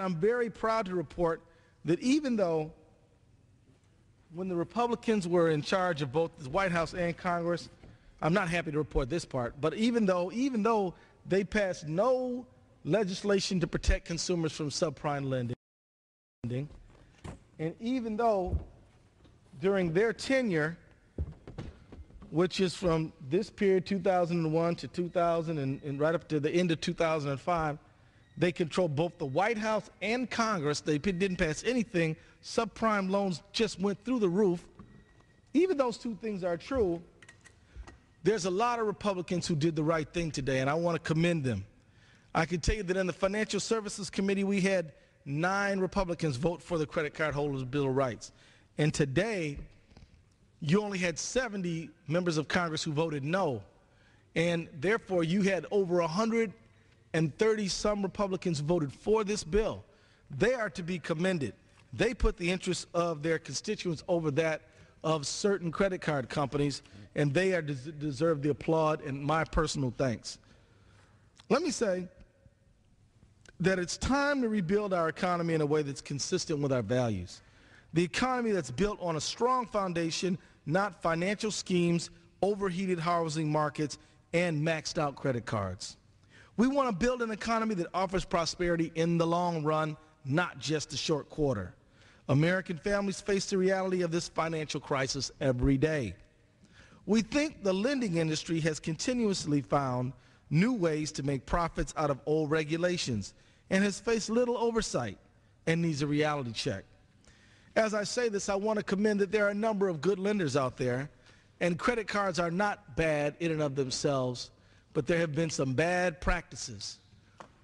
I'm very proud to report that even though when the Republicans were in charge of both the White House and Congress, I'm not happy to report this part, but even though they passed no legislation to protect consumers from subprime lending, and even though during their tenure, which is from this period 2001 to 2000 and right up to the end of 2005, they controlled both the White House and Congress. They didn't pass anything. Subprime loans just went through the roof. Even those two things are true, there's a lot of Republicans who did the right thing today, and I want to commend them. I can tell you that in the Financial Services Committee, we had 9 Republicans vote for the Credit Card Holders Bill of Rights. And today, you only had 70 members of Congress who voted no. And therefore, you had over 130-some Republicans who voted for this bill. They are to be commended. They put the interests of their constituents over that of certain credit card companies, and they are deserve the applaud and my personal thanks. Let me say that it's time to rebuild our economy in a way that's consistent with our values. The economy that's built on a strong foundation, not financial schemes, overheated housing markets, and maxed out credit cards. We want to build an economy that offers prosperity in the long run, not just the short quarter. American families face the reality of this financial crisis every day. We think the lending industry has continuously found new ways to make profits out of old regulations and has faced little oversight and needs a reality check. As I say this, I want to commend that there are a number of good lenders out there, and credit cards are not bad in and of themselves, but there have been some bad practices.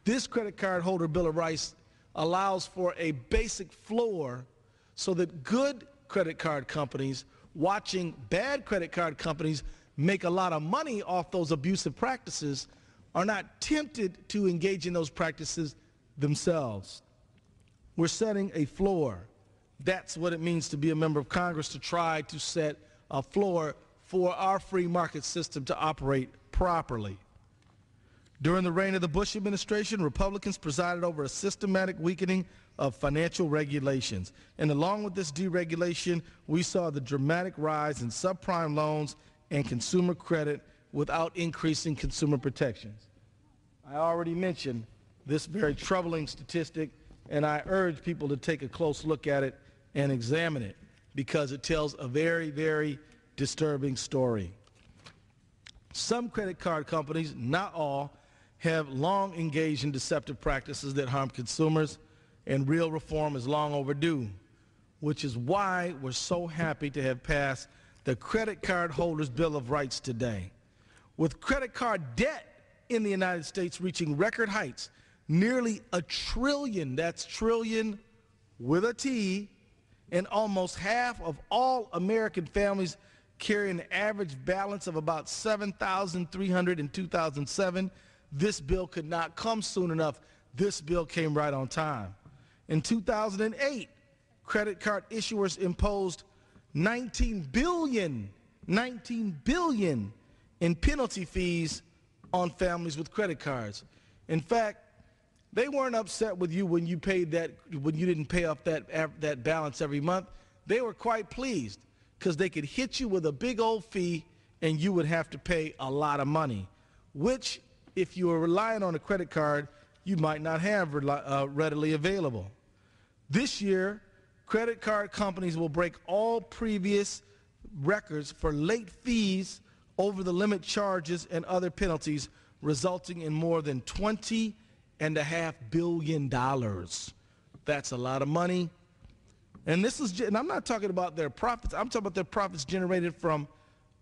This Credit Card Holder Bill of Rights allows for a basic floor so that good credit card companies watching bad credit card companies make a lot of money off those abusive practices are not tempted to engage in those practices themselves. We're setting a floor. That's what it means to be a member of Congress, to try to set a floor for our free market system to operate properly. During the reign of the Bush administration, Republicans presided over a systematic weakening of financial regulations. And along with this deregulation, we saw the dramatic rise in subprime loans and consumer credit without increasing consumer protections. I already mentioned this very troubling statistic, and I urge people to take a close look at it and examine it because it tells a very, very disturbing story. Some credit card companies, not all, have long engaged in deceptive practices that harm consumers, and real reform is long overdue, which is why we're so happy to have passed the Credit Card Holders Bill of Rights today. With credit card debt in the United States reaching record heights, nearly $1 trillion, that's trillion with a T, and almost half of all American families carry an average balance of about $7,300 in 2007. This bill could not come soon enough. This bill came right on time. In 2008, credit card issuers imposed $19 billion in penalty fees on families with credit cards. In fact, they weren't upset with you when you paid that, when you didn't pay off that balance every month. They were quite pleased because they could hit you with a big old fee and you would have to pay a lot of money, which, if you were relying on a credit card, you might not have readily available. This year, credit card companies will break all previous records for late fees over the limit charges and other penalties, resulting in more than $20.5 billion. That's a lot of money. And I'm not talking about their profits. I'm talking about their profits generated from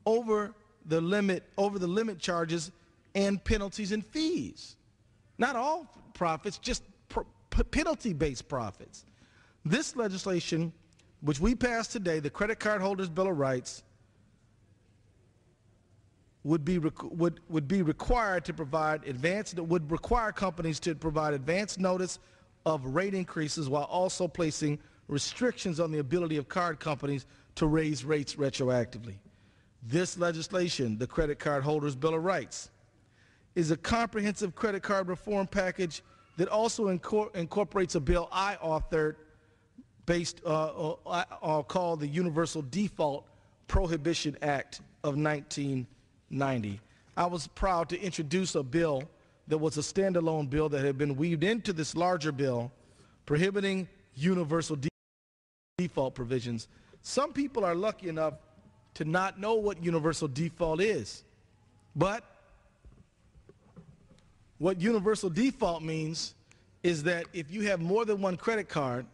over the limit charges and penalties and fees. Not all profits, just penalty-based profits. This legislation, which we passed today, the Credit Card Holders Bill of Rights, would be required to provide would require companies to provide advance notice of rate increases while also placing restrictions on the ability of card companies to raise rates retroactively. This legislation, the Credit Card Holders Bill of Rights, is a comprehensive credit card reform package that also incorporates a bill I authored called the Universal Default Prohibition Act of 1990. I was proud to introduce a bill that was a standalone bill that had been weaved into this larger bill prohibiting universal default provisions. Some people are lucky enough to not know what universal default is. But what universal default means is that if you have more than one credit card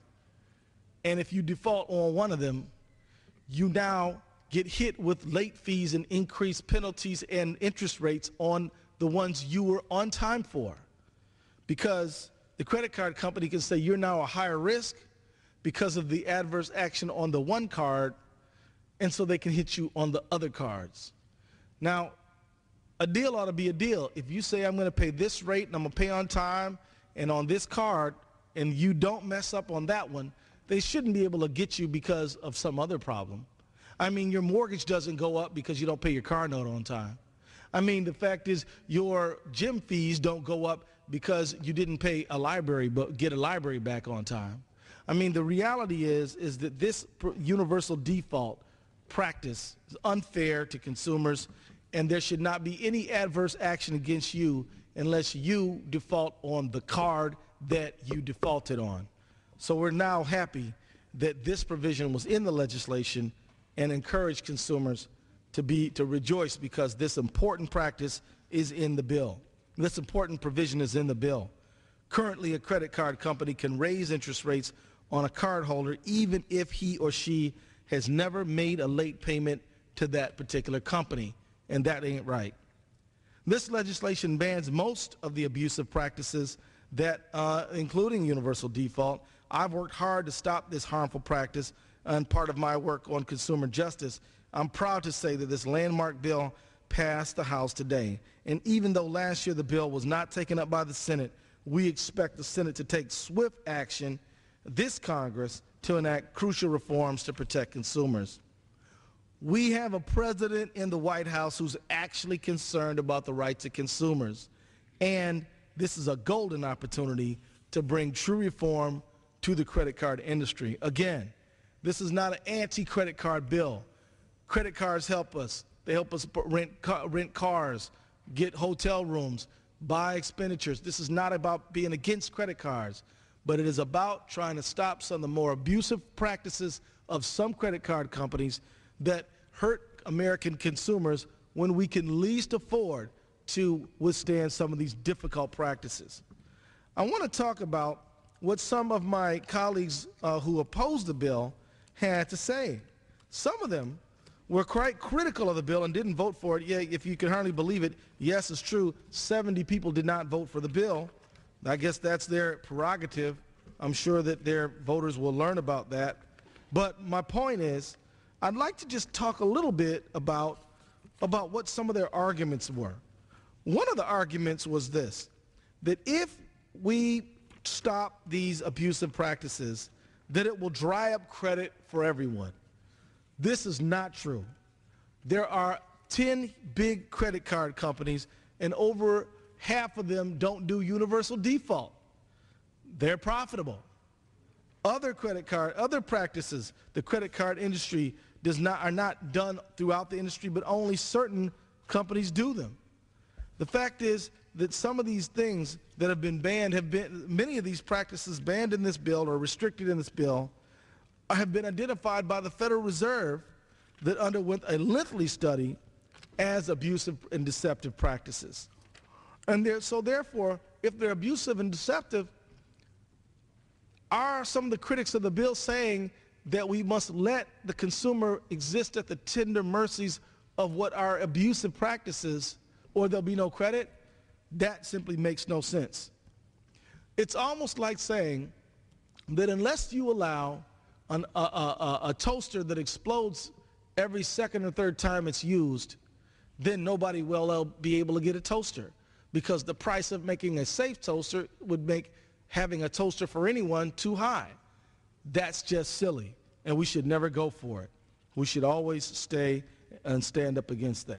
and if you default on one of them, you now get hit with late fees and increased penalties and interest rates on the ones you were on time for. Because the credit card company can say you're now a higher risk because of the adverse action on the one card, and so they can hit you on the other cards. Now, a deal ought to be a deal. If you say I'm going to pay this rate and I'm going to pay on time and on this card, and you don't mess up on that one, they shouldn't be able to get you because of some other problem. I mean, your mortgage doesn't go up because you don't pay your car note on time. I mean, the fact is your gym fees don't go up because you didn't pay a library but get a library back on time. I mean, the reality is that this universal default practice is unfair to consumers, and there should not be any adverse action against you unless you default on the card that you defaulted on. So we're now happy that this provision was in the legislation and encourage consumers to rejoice because this important practice is in the bill. This important provision is in the bill. Currently, a credit card company can raise interest rates on a cardholder even if he or she has never made a late payment to that particular company, and that ain't right. This legislation bans most of the abusive practices that, including universal default. I've worked hard to stop this harmful practice, and part of my work on consumer justice. I'm proud to say that this landmark bill passed the House today. And even though last year the bill was not taken up by the Senate, we expect the Senate to take swift action this Congress to enact crucial reforms to protect consumers. We have a president in the White House who's actually concerned about the rights of consumers. And this is a golden opportunity to bring true reform to the credit card industry. Again, this is not an anti-credit card bill. Credit cards help us. They help us rent cars, get hotel rooms, buy expenditures. This is not about being against credit cards, but it is about trying to stop some of the more abusive practices of some credit card companies that hurt American consumers when we can least afford to withstand some of these difficult practices. I want to talk about what some of my colleagues who opposed the bill had to say. Some of them were quite critical of the bill and didn't vote for it. Yeah, if you can hardly believe it, yes, it's true, 70 people did not vote for the bill. I guess that's their prerogative. I'm sure that their voters will learn about that. But my point is, I'd like to just talk a little bit about what some of their arguments were. One of the arguments was this, that if we stop these abusive practices, that it will dry up credit for everyone. This is not true. There are 10 big credit card companies, and over half of them don't do universal default. They're profitable. Other practices, the credit card industry are not done throughout the industry, but only certain companies do them. The fact is that some of these things that have been banned many of these practices banned in this bill or restricted in this bill have been identified by the Federal Reserve that underwent a lengthy study as abusive and deceptive practices. And so therefore, if they're abusive and deceptive, are some of the critics of the bill saying that we must let the consumer exist at the tender mercies of what are abusive practices or there'll be no credit? That simply makes no sense. It's almost like saying that unless you allow a toaster that explodes every second or third time it's used, then nobody will be able to get a toaster, because the price of making a safe toaster would make having a toaster for anyone too high. That's just silly, and we should never go for it. We should always stay and stand up against that.